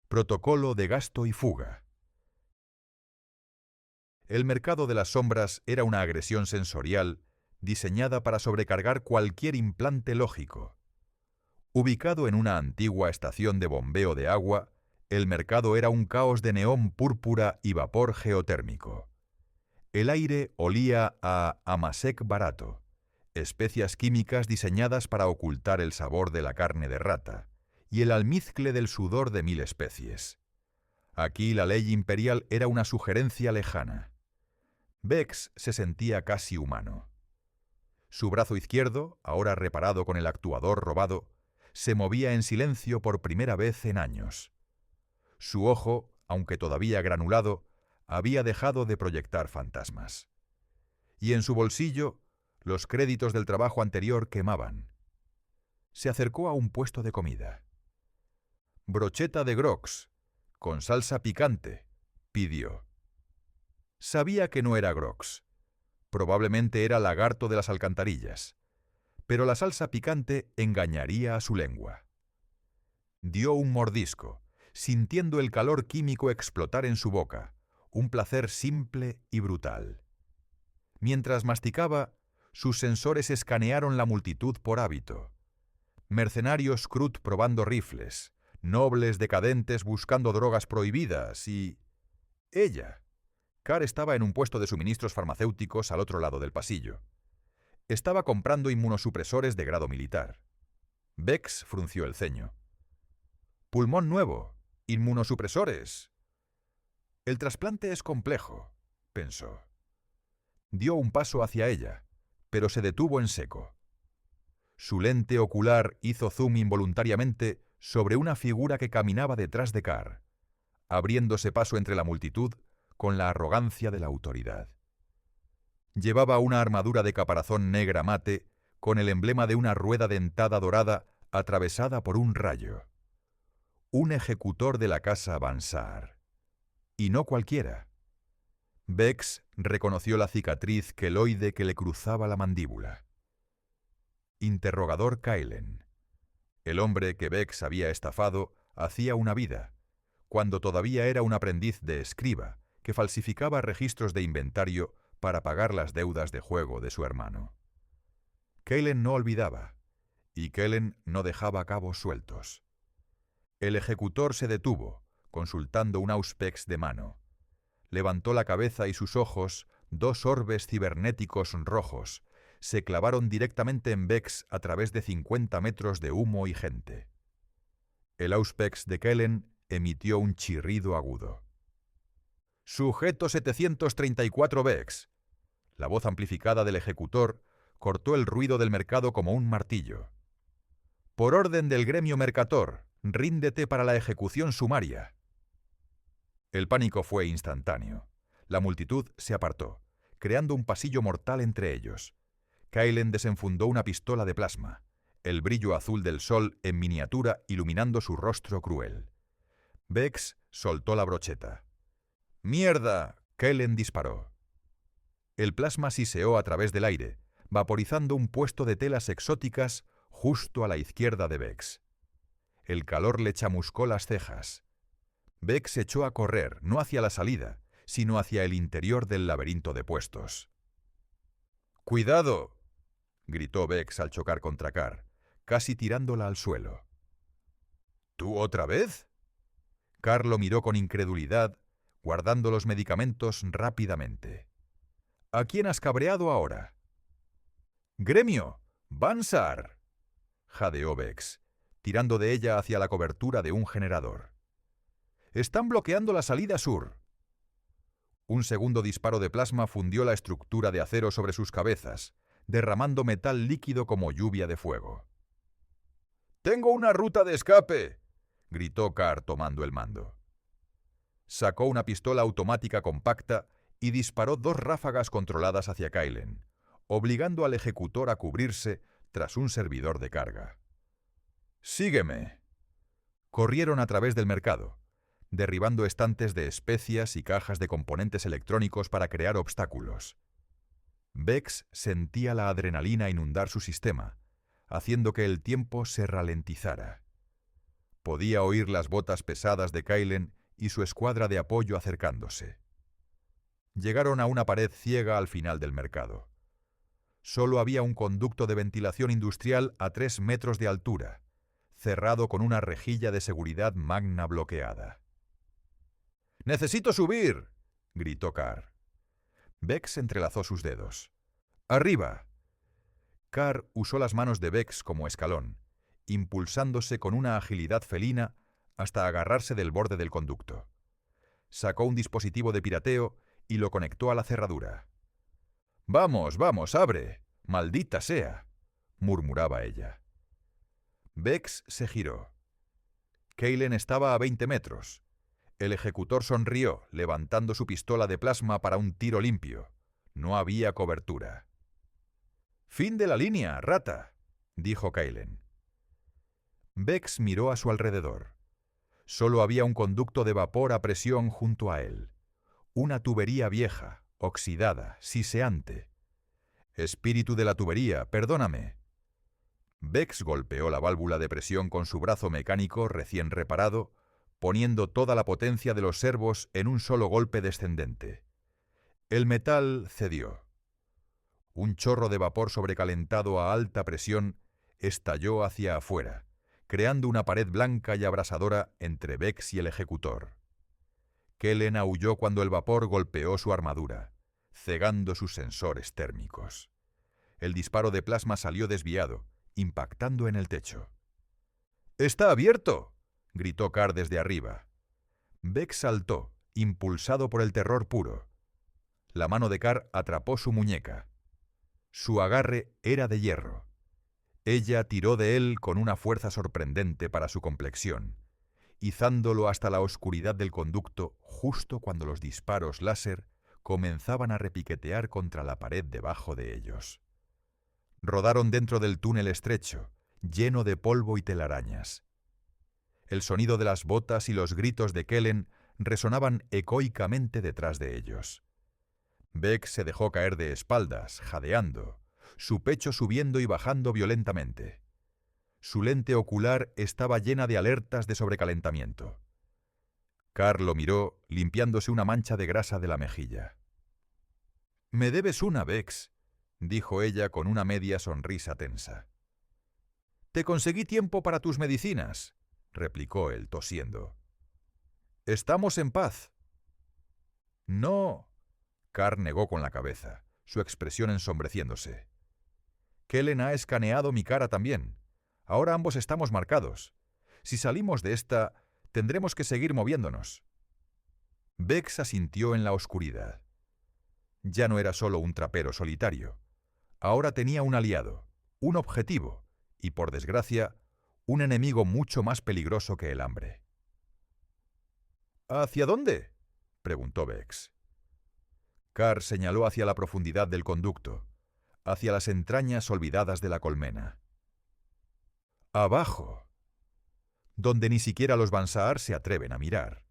Protocolo de gasto y fuga. El mercado de las sombras era una agresión sensorial diseñada para sobrecargar cualquier implante lógico. Ubicado en una antigua estación de bombeo de agua, el mercado era un caos de neón púrpura y vapor geotérmico. El aire olía a amasec barato, especias químicas diseñadas para ocultar el sabor de la carne de rata, y el almizcle del sudor de 1000 especies. Aquí la ley imperial era una sugerencia lejana. Vex se sentía casi humano. Su brazo izquierdo, ahora reparado con el actuador robado, se movía en silencio por primera vez en años. Su ojo, aunque todavía granulado, había dejado de proyectar fantasmas. Y en su bolsillo, los créditos del trabajo anterior quemaban. Se acercó a un puesto de comida. «Brocheta de grox, con salsa picante», pidió. Sabía que no era grox. Probablemente era lagarto de las alcantarillas. Pero la salsa picante engañaría a su lengua. Dio un mordisco, sintiendo el calor químico explotar en su boca, un placer simple y brutal. Mientras masticaba, sus sensores escanearon la multitud por hábito. Mercenarios Krut probando rifles, nobles decadentes buscando drogas prohibidas y... ella. Car estaba en un puesto de suministros farmacéuticos al otro lado del pasillo. Estaba comprando inmunosupresores de grado militar. Vex frunció el ceño. «Pulmón nuevo. Inmunosupresores». «El trasplante es complejo», pensó. Dio un paso hacia ella, pero se detuvo en seco. Su lente ocular hizo zoom involuntariamente sobre una figura que caminaba detrás de Car, abriéndose paso entre la multitud con la arrogancia de la autoridad. Llevaba una armadura de caparazón negra mate con el emblema de una rueda dentada dorada atravesada por un rayo. Un ejecutor de la casa Bansar. Y no cualquiera. Vex reconoció la cicatriz queloide que le cruzaba la mandíbula. Interrogador Kailen. El hombre que Vex había estafado hacía una vida, cuando todavía era un aprendiz de escriba que falsificaba registros de inventario para pagar las deudas de juego de su hermano. Kailen no olvidaba, y Kailen no dejaba cabos sueltos. El ejecutor se detuvo, consultando un auspex de mano. Levantó la cabeza y sus ojos, dos orbes cibernéticos rojos, se clavaron directamente en Vex a través de 50 metros de humo y gente. El auspex de Kailen emitió un chirrido agudo. «Sujeto 734 Vex». La voz amplificada del ejecutor cortó el ruido del mercado como un martillo. «Por orden del gremio Mercator, ríndete para la ejecución sumaria». El pánico fue instantáneo. La multitud se apartó, creando un pasillo mortal entre ellos. Kailen desenfundó una pistola de plasma, el brillo azul del sol en miniatura iluminando su rostro cruel. Vex soltó la brocheta. «¡Mierda!», Kailen disparó. El plasma siseó a través del aire, vaporizando un puesto de telas exóticas justo a la izquierda de Vex. El calor le chamuscó las cejas. Vex echó a correr, no hacia la salida, sino hacia el interior del laberinto de puestos. «¡Cuidado!», gritó Vex al chocar contra Car, casi tirándola al suelo. «¿Tú otra vez?». Car lo miró con incredulidad, guardando los medicamentos rápidamente. «¿A quién has cabreado ahora?». «¡Gremio! ¡Bansar!», jadeó Vex, tirando de ella hacia la cobertura de un generador. «Están bloqueando la salida sur». Un segundo disparo de plasma fundió la estructura de acero sobre sus cabezas, derramando metal líquido como lluvia de fuego. «¡Tengo una ruta de escape!», gritó Car tomando el mando. Sacó una pistola automática compacta y disparó 2 ráfagas controladas hacia Kailen, obligando al ejecutor a cubrirse tras un servidor de carga. «¡Sígueme!». Corrieron a través del mercado, derribando estantes de especias y cajas de componentes electrónicos para crear obstáculos. Vex sentía la adrenalina inundar su sistema, haciendo que el tiempo se ralentizara. Podía oír las botas pesadas de Kaylen y su escuadra de apoyo acercándose. Llegaron a una pared ciega al final del mercado. Solo había un conducto de ventilación industrial a 3 metros de altura, cerrado con una rejilla de seguridad magna bloqueada. «¡Necesito subir!», gritó Carr. Vex entrelazó sus dedos. «¡Arriba!». Carr usó las manos de Vex como escalón, impulsándose con una agilidad felina hasta agarrarse del borde del conducto. Sacó un dispositivo de pirateo y lo conectó a la cerradura. «¡Vamos, vamos, abre! ¡Maldita sea!», murmuraba ella. Vex se giró. Kaylen estaba a 20 metros. El ejecutor sonrió, levantando su pistola de plasma para un tiro limpio. No había cobertura. «¡Fin de la línea, rata!», dijo Kaylen. Vex miró a su alrededor. Solo había un conducto de vapor a presión junto a él. Una tubería vieja, oxidada, siseante. «Espíritu de la tubería, perdóname». Vex golpeó la válvula de presión con su brazo mecánico recién reparado, poniendo toda la potencia de los servos en un solo golpe descendente. El metal cedió. Un chorro de vapor sobrecalentado a alta presión estalló hacia afuera, creando una pared blanca y abrasadora entre Vex y el ejecutor. Kellen aulló cuando el vapor golpeó su armadura, cegando sus sensores térmicos. El disparo de plasma salió desviado, impactando en el techo. «¡Está abierto!», gritó Carr desde arriba. Vex saltó, impulsado por el terror puro. La mano de Carr atrapó su muñeca. Su agarre era de hierro. Ella tiró de él con una fuerza sorprendente para su complexión, izándolo hasta la oscuridad del conducto justo cuando los disparos láser comenzaban a repiquetear contra la pared debajo de ellos. Rodaron dentro del túnel estrecho, lleno de polvo y telarañas. El sonido de las botas y los gritos de Kellen resonaban ecoicamente detrás de ellos. Vex se dejó caer de espaldas, jadeando, su pecho subiendo y bajando violentamente. Su lente ocular estaba llena de alertas de sobrecalentamiento. Carr lo miró, limpiándose una mancha de grasa de la mejilla. «Me debes una, Vex», dijo ella con una media sonrisa tensa. «Te conseguí tiempo para tus medicinas», replicó él, tosiendo. «Estamos en paz». «No», Carr negó con la cabeza, su expresión ensombreciéndose. «Kellen ha escaneado mi cara también. Ahora ambos estamos marcados. Si salimos de esta, tendremos que seguir moviéndonos». Vex asintió en la oscuridad. Ya no era solo un trapero solitario. Ahora tenía un aliado, un objetivo, y por desgracia, un enemigo mucho más peligroso que el hambre. «¿Hacia dónde?», preguntó Vex. Carr señaló hacia la profundidad del conducto, hacia las entrañas olvidadas de la colmena. «Abajo, donde ni siquiera los Bansaar se atreven a mirar».